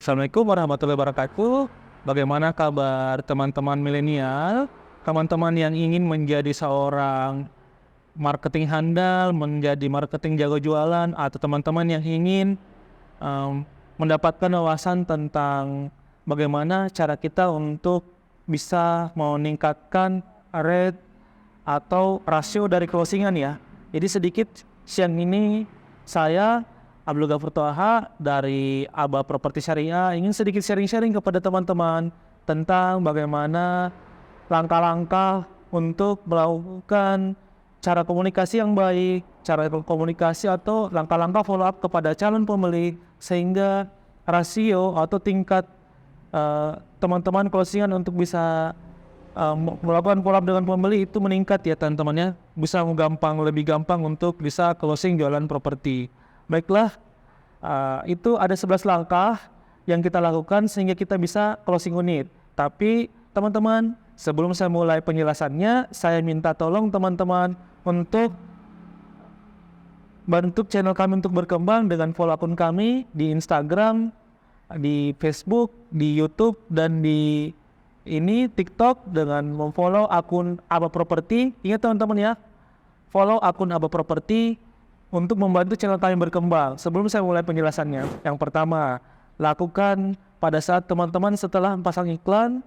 Assalamualaikum warahmatullahi wabarakatuh. Bagaimana kabar teman-teman milenial? Teman-teman yang ingin menjadi seorang marketing handal, menjadi marketing jago jualan, atau teman-teman yang ingin mendapatkan wawasan tentang bagaimana cara kita untuk bisa meningkatkan rate atau rasio dari closingan ya. Jadi sedikit siang ini saya Abdul Ghafur Toha dari Aba Properti Syariah ingin sedikit sharing-sharing kepada teman-teman tentang bagaimana langkah-langkah untuk melakukan cara komunikasi yang baik, cara komunikasi atau langkah-langkah follow up kepada calon pembeli sehingga rasio atau tingkat teman-teman closingan untuk bisa melakukan follow up dengan pembeli itu meningkat ya teman-teman ya, bisa lebih gampang untuk bisa closing jualan properti. Baiklah, itu ada 11 langkah yang kita lakukan sehingga kita bisa closing unit. Tapi teman-teman, sebelum saya mulai penjelasannya, saya minta tolong teman-teman untuk bantu channel kami untuk berkembang dengan follow akun kami di Instagram, di Facebook, di YouTube, dan di TikTok dengan memfollow akun Aba Properti. Ingat teman-teman ya, follow akun Aba Properti untuk membantu channel kami berkembang. Sebelum saya mulai penjelasannya, yang pertama, lakukan pada saat teman-teman setelah pasang iklan,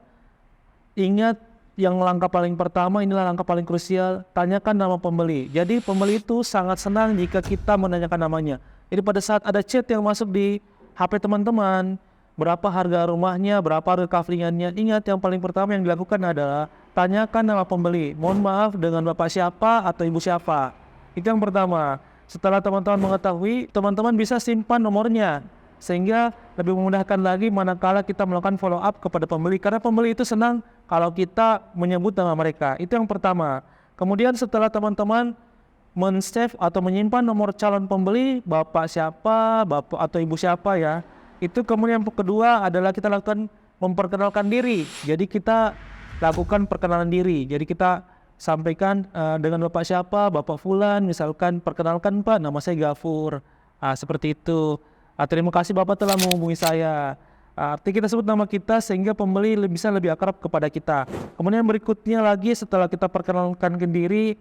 ingat yang langkah paling pertama, inilah langkah paling krusial, tanyakan nama pembeli. Jadi pembeli itu sangat senang jika kita menanyakan namanya. Jadi pada saat ada chat yang masuk di HP teman-teman, berapa harga rumahnya, berapa harga kaflingannya, ingat yang paling pertama yang dilakukan adalah tanyakan nama pembeli. Mohon maaf, dengan bapak siapa atau ibu siapa. Itu yang pertama. Setelah teman-teman mengetahui, teman-teman bisa simpan nomornya sehingga lebih memudahkan lagi manakala kita melakukan follow up kepada pembeli, karena pembeli itu senang kalau kita menyebut nama mereka. Itu yang pertama. Kemudian setelah teman-teman men-save atau menyimpan nomor calon pembeli, bapak siapa, bapak atau ibu siapa ya, itu kemudian yang kedua adalah kita lakukan memperkenalkan diri. Jadi kita lakukan perkenalan diri. Jadi kita sampaikan dengan bapak siapa, bapak fulan, misalkan perkenalkan Pak, nama saya Ghafur, seperti itu. Terima kasih bapak telah menghubungi saya. Artinya kita sebut nama kita sehingga pembeli bisa lebih akrab kepada kita. Kemudian berikutnya lagi setelah kita perkenalkan ke diri,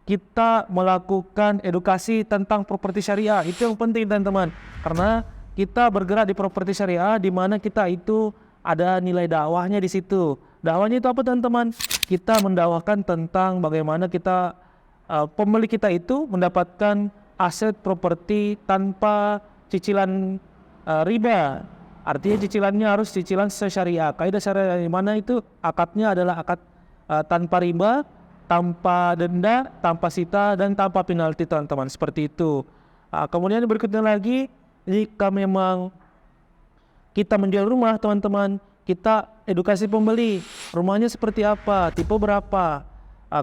kita melakukan edukasi tentang properti syariah. Itu yang penting teman-teman, karena kita bergerak di properti syariah di mana kita itu ada nilai dakwahnya di situ. Dakwahnya itu apa teman-teman? Kita mendakwahkan tentang bagaimana kita pembeli kita itu mendapatkan aset properti tanpa cicilan riba. Artinya cicilannya harus cicilan syariah. Kaidah syariah di mana itu akadnya adalah akad tanpa riba, tanpa denda, tanpa sita, dan tanpa penalti teman-teman. Seperti itu. Kemudian berikutnya lagi, jika memang kita menjual rumah teman-teman, kita edukasi pembeli, rumahnya seperti apa, tipe berapa.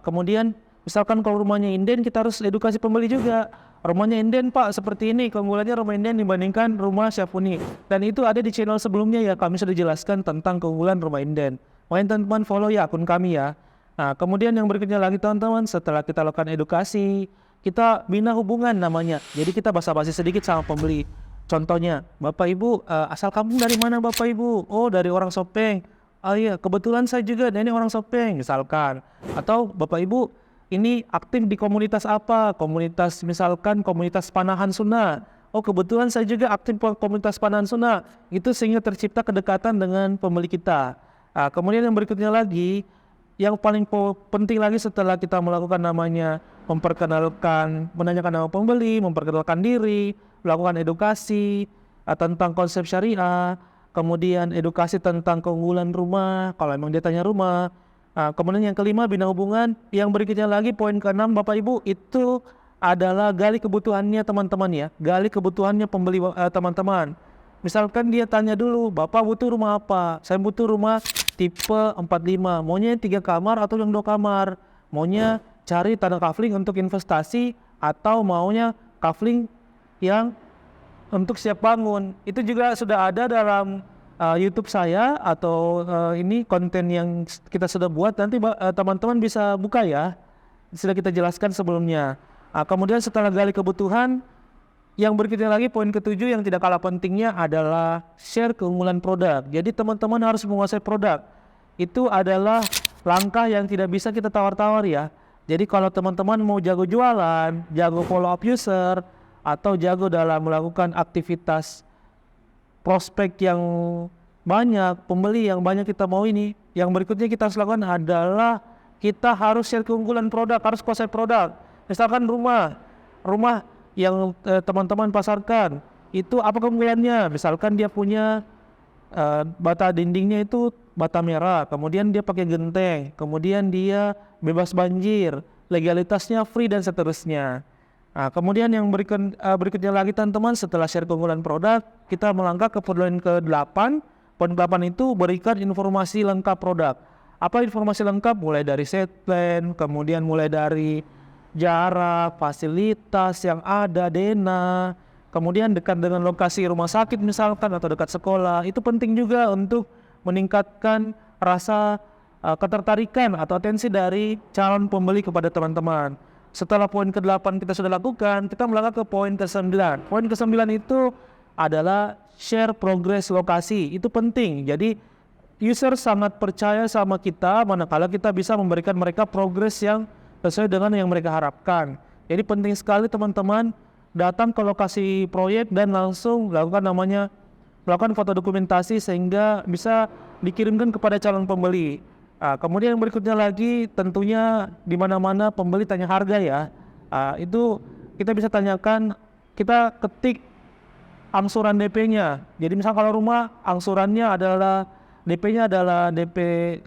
Kemudian misalkan kalau rumahnya inden, kita harus edukasi pembeli juga. Rumahnya inden Pak, seperti ini, keunggulannya rumah inden dibandingkan rumah Syafuni. Dan itu ada di channel sebelumnya ya, kami sudah jelaskan tentang keunggulan rumah inden. Makanya teman-teman follow ya akun kami ya. Nah kemudian yang berikutnya lagi teman-teman, setelah kita lakukan edukasi, kita bina hubungan namanya. Jadi kita basa-basi sedikit sama pembeli. Contohnya, Bapak Ibu, asal kamu dari mana Bapak Ibu? Oh, dari orang Sopeng. Oh iya, kebetulan saya juga dari orang Sopeng, misalkan. Atau Bapak Ibu, ini aktif di komunitas apa? Komunitas, misalkan komunitas panahan sunnah. Oh, kebetulan saya juga aktif di komunitas panahan sunnah. Itu sehingga tercipta kedekatan dengan pembeli kita. Kemudian yang berikutnya lagi, yang paling penting lagi setelah kita melakukan namanya memperkenalkan, menanyakan nama pembeli, memperkenalkan diri, melakukan edukasi tentang konsep syariah, kemudian edukasi tentang keunggulan rumah, kalau memang dia tanya rumah. Kemudian yang kelima, bina hubungan. Yang berikutnya lagi, poin ke-6 Bapak Ibu, itu adalah gali kebutuhannya teman-teman ya, gali kebutuhannya pembeli teman-teman. Misalkan dia tanya dulu, Bapak butuh rumah apa? Saya butuh rumah tipe 45, maunya 3 kamar atau yang 2 kamar, maunya cari tanah kafling untuk investasi atau maunya kafling yang untuk siap bangun. Itu juga sudah ada dalam YouTube saya atau ini konten yang kita sudah buat, nanti teman-teman bisa buka ya, sudah kita jelaskan sebelumnya. Kemudian setelah gali kebutuhan, Yang berikutnya lagi, poin ketujuh yang tidak kalah pentingnya adalah share keunggulan produk. Jadi teman-teman harus menguasai produk. Itu adalah langkah yang tidak bisa kita tawar-tawar ya. Jadi kalau teman-teman mau jago jualan, jago follow up user, atau jago dalam melakukan aktivitas prospek yang banyak, pembeli yang banyak kita mau ini, yang berikutnya kita harus lakukan adalah kita harus share keunggulan produk, harus kuasai produk. Misalkan rumah yang teman-teman pasarkan, itu apa keunggulannya? Misalkan dia punya bata dindingnya itu bata merah, kemudian dia pakai genteng, kemudian dia bebas banjir, legalitasnya free dan seterusnya. Nah, kemudian yang berikutnya lagi teman-teman, setelah share keunggulan produk, kita melangkah ke poin ke-8. Poin 8 itu berikan informasi lengkap produk. Apa informasi lengkap? Mulai dari set plan, kemudian mulai dari jarak, fasilitas yang ada, dena, kemudian dekat dengan lokasi rumah sakit misalkan atau dekat sekolah. Itu penting juga untuk meningkatkan rasa ketertarikan atau atensi dari calon pembeli kepada teman-teman. Setelah poin ke-8 kita sudah lakukan, kita melangkah ke poin ke-9. Poin ke-9 itu adalah share progress lokasi. Itu penting. Jadi user sangat percaya sama kita manakala kita bisa memberikan mereka progress yang sesuai dengan yang mereka harapkan. Jadi penting sekali teman-teman datang ke lokasi proyek dan langsung melakukan foto dokumentasi sehingga bisa dikirimkan kepada calon pembeli. Nah, kemudian yang berikutnya lagi tentunya di mana-mana pembeli tanya harga ya. Itu kita bisa tanyakan, kita ketik angsuran DP-nya. Jadi misal kalau rumah angsurannya adalah DP-nya adalah DP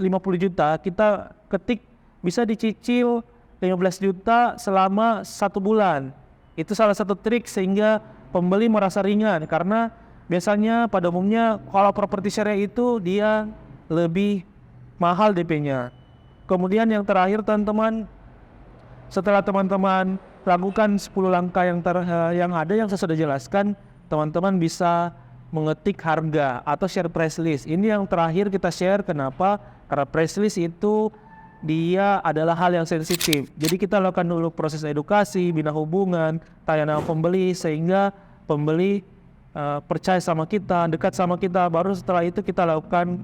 50 juta, kita ketik bisa dicicil 15 juta selama 1 bulan. Itu salah satu trik sehingga pembeli merasa ringan, karena biasanya pada umumnya kalau properti syariah itu dia lebih mahal DP-nya. Kemudian yang terakhir teman-teman, setelah teman-teman lakukan 10 langkah yang ada yang saya sudah jelaskan, teman-teman bisa mengetik harga atau share price list. Ini yang terakhir kita share. Kenapa? Karena price list itu dia adalah hal yang sensitif. Jadi kita lakukan dulu proses edukasi, bina hubungan, tanya nama pembeli sehingga pembeli percaya sama kita, dekat sama kita. Baru setelah itu kita lakukan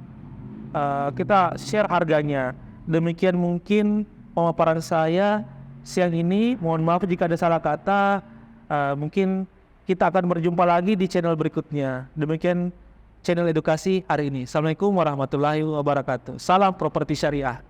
kita share harganya. Demikian mungkin pemaparan saya siang ini. Mohon maaf jika ada salah kata. Mungkin kita akan berjumpa lagi di channel berikutnya. Demikian channel edukasi hari ini. Assalamualaikum warahmatullahi wabarakatuh. Salam properti syariah.